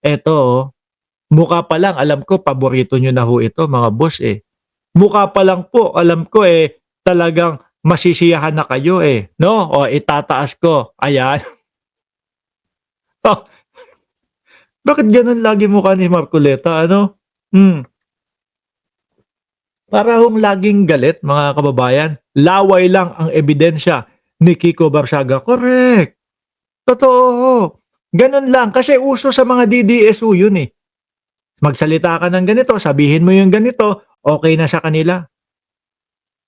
Eto, oh, mukha pa lang alam ko paborito niyo na ho ito mga boss, eh. Mukha pa lang po alam ko, eh, talagang masisiyahan na kayo, eh, 'no? O itataas ko, ayan. Oh, bakit gano'n lagi mukha ni Marcoleta ano? Hmm, para hong laging galit mga kababayan. Laway lang ang ebidensya ni Kiko Barsaga, correct. Totoo, gano'n lang kasi uso sa mga DDSU 'yun, eh. Magsalita ka ng ganito, sabihin mo yung ganito, okey na sa kanila,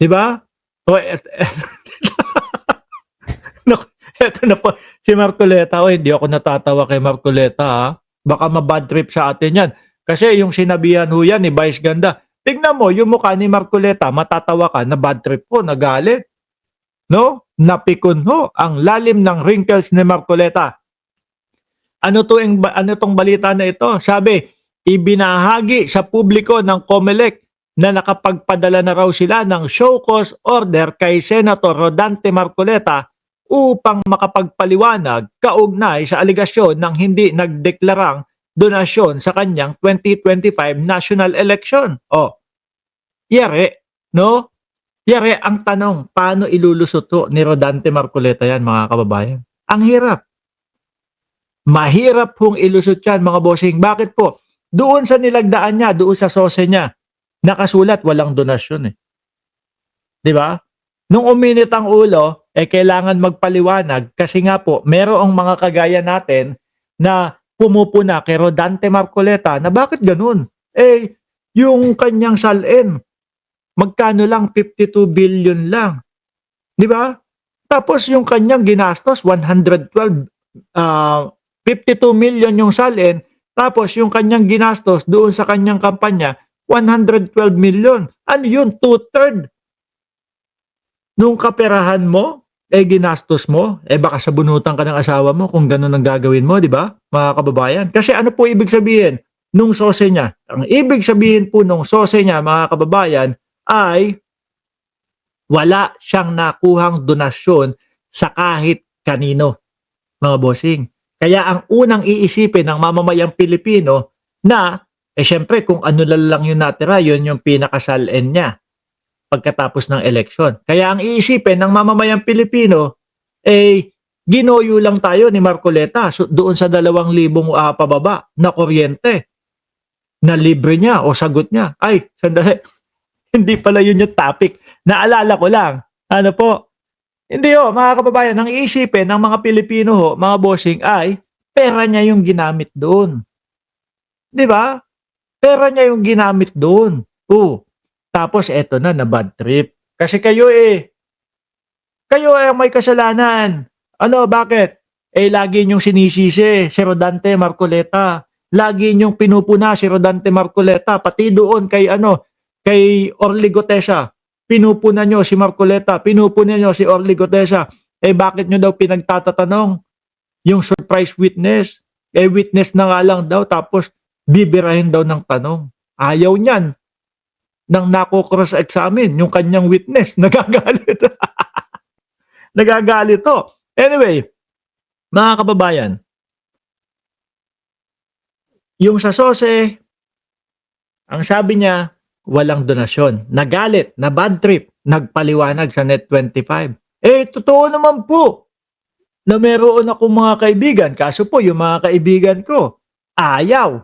'di ba? O naku, eto na po si Marcoleta, uy hindi ako natatawa kay Marcoleta, baka ma-bad trip sa atin 'yan. Kasi yung sinabihan ho 'yan ni Vice Ganda, tignan mo yung mukha ni Marcoleta matatawa ka na bad trip po, nagalit, 'no? Napikon ho ang lalim ng wrinkles ni Marcoleta. Ano 'tong balita na ito? Sabi, ibinahagi sa publiko ng COMELEC na nakapagpadala na raw sila ng show cause order kay Senator Rodante Marcoleta upang makapagpaliwanag kaugnay sa aligasyon ng hindi nagdeklarang donasyon sa kanyang 2025 national election. Oh, yari, no? Yari ang tanong, paano ilulusot to ni Rodante Marcoleta yan mga kababayan? Ang hirap. Mahirap hong ilusot yan mga bossing. Bakit po? Doon sa nilagdaan niya, doon sa sose niya, nakasulat walang donasyon eh. 'Di ba? Nung uminit ang ulo, eh kailangan magpaliwanag kasi nga po, merong mga kagaya natin na pumupuna kay Rodante Marcoleta na bakit ganun? Eh, yung kanyang salin, magkano lang 52 billion lang, 'di ba? Tapos yung kanyang ginastos 112 52 million yung salin, tapos yung kanyang ginastos doon sa kanyang kampanya 112 million. Ano yun, two-third nung kaperahan mo, eh ginastos mo, eh baka sabunutan ka ng asawa mo kung gano'n ang gagawin mo, 'di ba, mga kababayan? Kasi ano po ibig sabihin nung sose niya? Ang ibig sabihin po nung sose niya, mga kababayan, ay wala siyang nakuhang donasyon sa kahit kanino, mga bossing. Kaya ang unang iisipin ng mamamayang Pilipino na, eh siyempre kung ano lang yung natira, yun yung pinakasalin niya pagkatapos ng eleksyon. Kaya ang iisipin ng mamamayang Pilipino, eh ginoyo lang tayo ni Marcoleta doon sa 2,000 pababa na kuryente na libre niya o sagot niya. Ay, sandali, hindi pala yun yung topic. Naalala ko lang. Ano po, hindi ho, mga kababayan, ang iisipin ng mga Pilipino ho, mga bossing, ay pera niya yung ginamit doon. 'Di ba? Pera niya yung ginamit doon. Oh, tapos eto na bad trip. Kasi kayo ay may kasalanan. Ano, bakit? Eh lagi niyong sinisisi si Rodante Marcoleta. Lagi niyong pinupuna si Rodante Marcoleta pati doon kay ano, kay Orly Gotesa. Pinupuna niyo si Marcoleta, pinupuna niyo si Orly Gotesa. Eh bakit niyo daw pinagtatatanong yung surprise witness? Eh witness na nga lang daw tapos bibirahin daw ng tanong. Ayaw niyan nang nako-cross-examine yung kanyang witness. Nagagalit. Nagagalit to. Anyway, mga kababayan, yung sa SOSE, ang sabi niya, walang donasyon. Nagalit, na bad trip, nagpaliwanag sa Net25. Eh, totoo naman po na meron akong mga kaibigan. Kaso po, yung mga kaibigan ko, ayaw.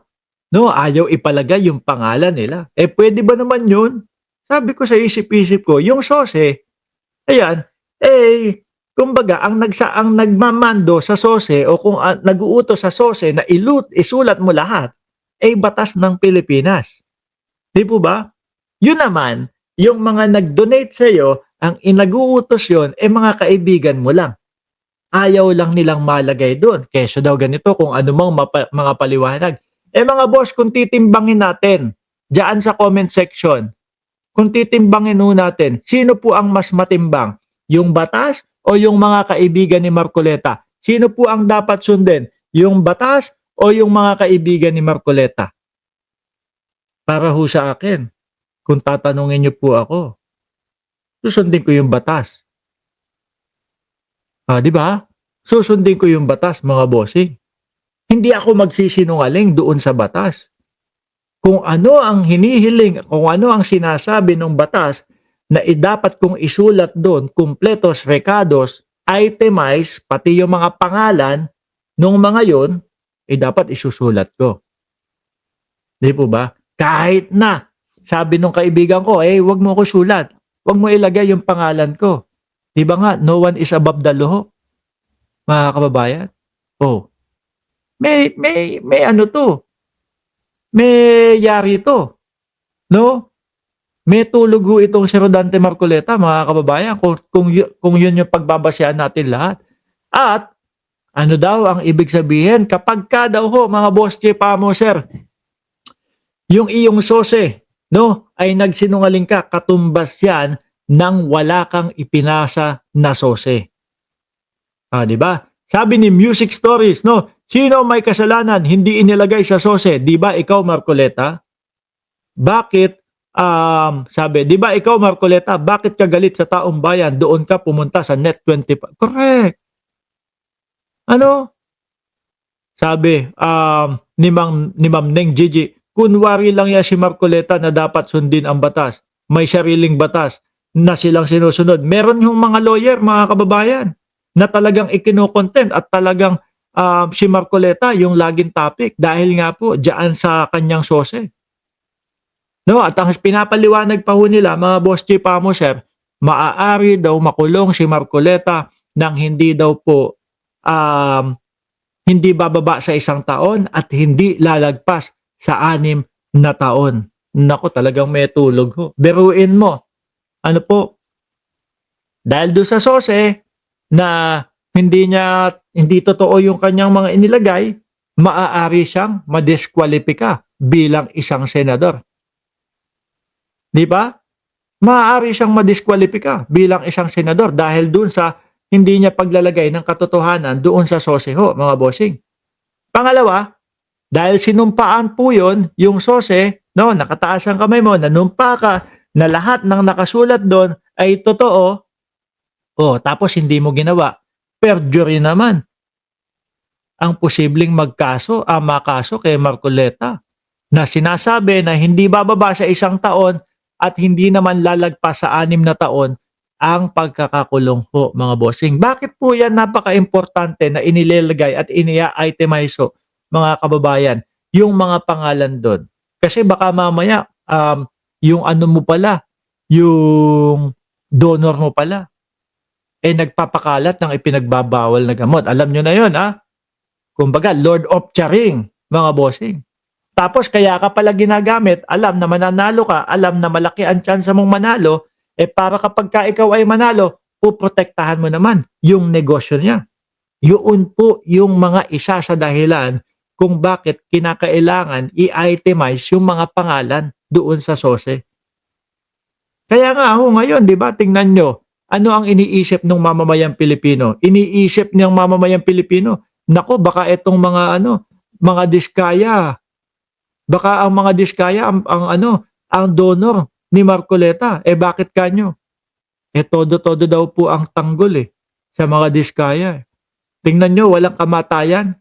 No, ayaw ipalagay yung pangalan nila. Eh, pwede ba naman yun? Sabi ko sa isip-isip ko, yung SOSE, ayan, eh, kumbaga ang nagmamando sa SOSE o kung, nag-uutos sa SOSE na isulat mo lahat, ay batas ng Pilipinas, 'di po ba? Yun naman, yung mga nag-donate sa'yo, ang nag-uutos yun, eh, mga kaibigan mo lang. Ayaw lang nilang malagay dun, kesyo daw ganito kung ano mang mga paliwanag. Eh, mga boss kung titimbangin natin, diyaan sa comment section, kung titimbangin ho natin, sino po ang mas matimbang? Yung batas o yung mga kaibigan ni Marcoleta? Sino po ang dapat sundin? Yung batas o yung mga kaibigan ni Marcoleta? Para ho sa akin, kung tatanungin niyo po ako, susundin ko yung batas. 'Di ba? Susundin ko yung batas mga bossing. Hindi ako magsisinungaling doon sa batas. Kung ano ang hinihiling, kung ano ang sinasabi ng batas na dapat kong isulat doon, kumpletos, rekados, itemize, pati yung mga pangalan ng mga yon, dapat isusulat ko. Di po ba? Kahit na, sabi nung kaibigan ko, wag mo ko sulat. Wag mo ilagay yung pangalan ko. Di ba nga, no one is above the law, mga kababayan? Oh, may ano to, may yari to, no? May tulog ho itong si Rodante Marcoleta, mga kababayan, kung yun yung pagbabasehan natin lahat. At ano daw ang ibig sabihin kapag ka daw ho, mga boss Pamo, sir, yung iyong sose, no, ay nagsinungaling ka, katumbas yan nang wala kang ipinasa na sose. Di ba? Sabi ni Music Stories, no, sino may kasalanan hindi inilagay sa sose? Di ba ikaw, Marcoleta? Bakit sabi, di ba ikaw, Marcoleta, bakit ka galit sa taong bayan? Doon ka pumunta sa Net25. Correct. Ano? Sabi, ni Ma'am Neng Gigi, kunwari lang yan si Marcoleta na dapat sundin ang batas. May sariling batas na silang sinusunod. Meron yung mga lawyer, mga kababayan, na talagang ikinocontent at talagang si Marcoleta yung laging topic dahil nga po diyan sa kanyang sose. No, at ang pinapaliwanag pa ho nila, mga boss Pamo, sir, maaari daw makulong si Marcoleta nang hindi daw po hindi bababa sa 1 taon at hindi lalagpas sa 6 na taon. Nako, talagang may tulog ho. Biruin mo. Ano po? Dahil doon sa sose na hindi totoo yung kanyang mga inilagay, maaari siyang madiskwalipika bilang isang senador. Di ba? Maaari siyang madiskwalipika bilang isang senador dahil doon sa hindi niya paglalagay ng katotohanan doon sa sose ho, mga bossing. Pangalawa, dahil sinumpaan po yun, yung sose, no, nakataas ang kamay mo, nanumpa ka na lahat ng nakasulat doon ay totoo, tapos hindi mo ginawa, perjury naman ang posibleng makaso kay Marcoleta na sinasabi na hindi bababa sa 1 taon at hindi naman lalagpas sa 6 na taon ang pagkakakulong ho, mga bossing. Bakit po yan napaka-importante na inilalagay at inia-itemize ho, mga kababayan, yung mga pangalan doon? Kasi baka mamaya, yung ano mo pala, yung donor mo pala, nagpapakalat ng ipinagbabawal na gamot. Alam nyo na yun, ha? Kumbaga, Lord of Charing, mga bossing. Tapos kaya ka pala ginagamit, alam na mananalo ka, alam na malaki ang tsansa mong manalo, para kapag ka ikaw ay manalo, puprotektahan mo naman yung negosyo niya. Yun po yung mga isa sa dahilan kung bakit kinakailangan i-itemize yung mga pangalan doon sa sose. Kaya nga ngayon, di ba, tingnan nyo, ano ang iniisip ng mamamayang Pilipino? Iniisip niyang mamamayang Pilipino, nako, baka itong mga diskaya, baka ang mga diskaya ang donor ni Marcoleta. Bakit kanyo? Todo-todo daw po ang tanggol sa mga diskaya. Tingnan nyo, walang kamatayan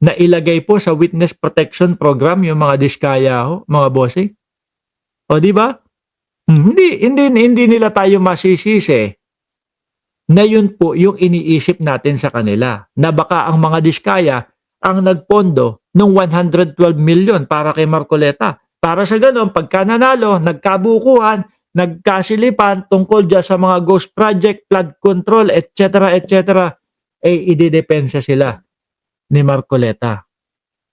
na ilagay po sa Witness Protection Program yung mga diskaya ho, mga bossing. Di ba? Hindi nila tayo masisisi na yun po yung iniisip natin sa kanila. Na baka ang mga diskaya ang nagpondo ng 112 million para kay Marcoleta. Para sa ganun, pagka nanalo, nagkabukuhan, nagkasilipan tungkol dyan sa mga ghost project, flood control, etc., etc., ididepensa sila ni Marcoleta.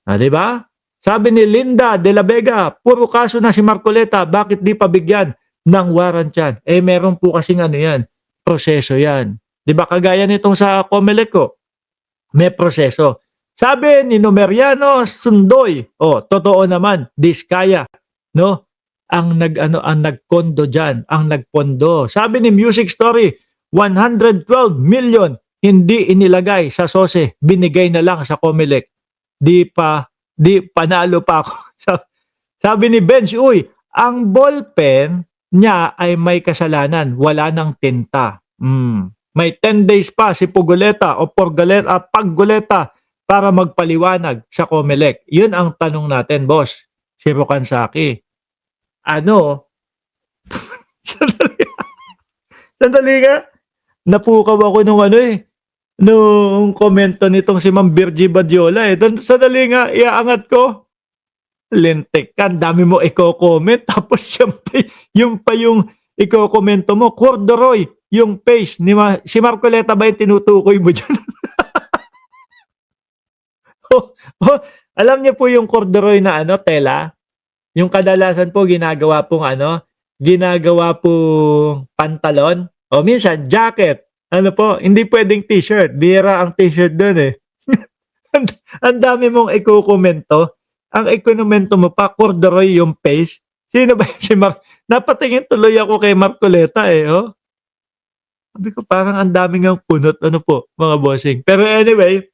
Diba? Sabi ni Linda de la Vega, puro kaso na si Marcoleta, bakit di pabigyan ng warrant yan? Meron po kasing yan, proseso yan. Diba kagaya nitong sa Comelec ko, may proseso. Sabi ni Numeriano Sundoy, totoo naman, diskaya, no? Ang nagkondo diyan, ang nagpondo. Sabi ni Music Story, 112 million hindi inilagay sa sose, binigay na lang sa Comelec. Di panalo pa ako. Sabi ni Bench, ang ballpen niya ay may kasalanan, wala nang tinta. May 10 days pa si Pugoleta o Pagoleta para magpaliwanag sa COMELEC? Yun ang tanong natin, boss. Shiro Kansaki. Ano, sandali, sandali nga. Napukaw ako nung ano eh, nung komento nitong si Ma'am Virgie Badiola eh. Sandali nga, iaangat ko. Lintik ka, ang dami mo i-comment. Tapos yung pa yung iko-komento mo, corduroy, yung face. Si Marcoleta ba yung tinutukoy mo dyan? Oh, oh, alam niyo po yung corduroy na ano, tela? Yung kadalasan po ginagawa pong ano, ginagawa pong pantalon o minsan jacket. Ano po, hindi pwedeng t-shirt. Bira ang t-shirt doon eh. Ang ang dami mong ikokomento. Ang ikonomento mo pa, corduroy yung face. Sino ba yun? Si Mark? Napatingin tuloy ako kay Marcoleta eh. Oh. Sabi ko parang ang daming ang punot. Ano po, mga bossing. Pero anyway,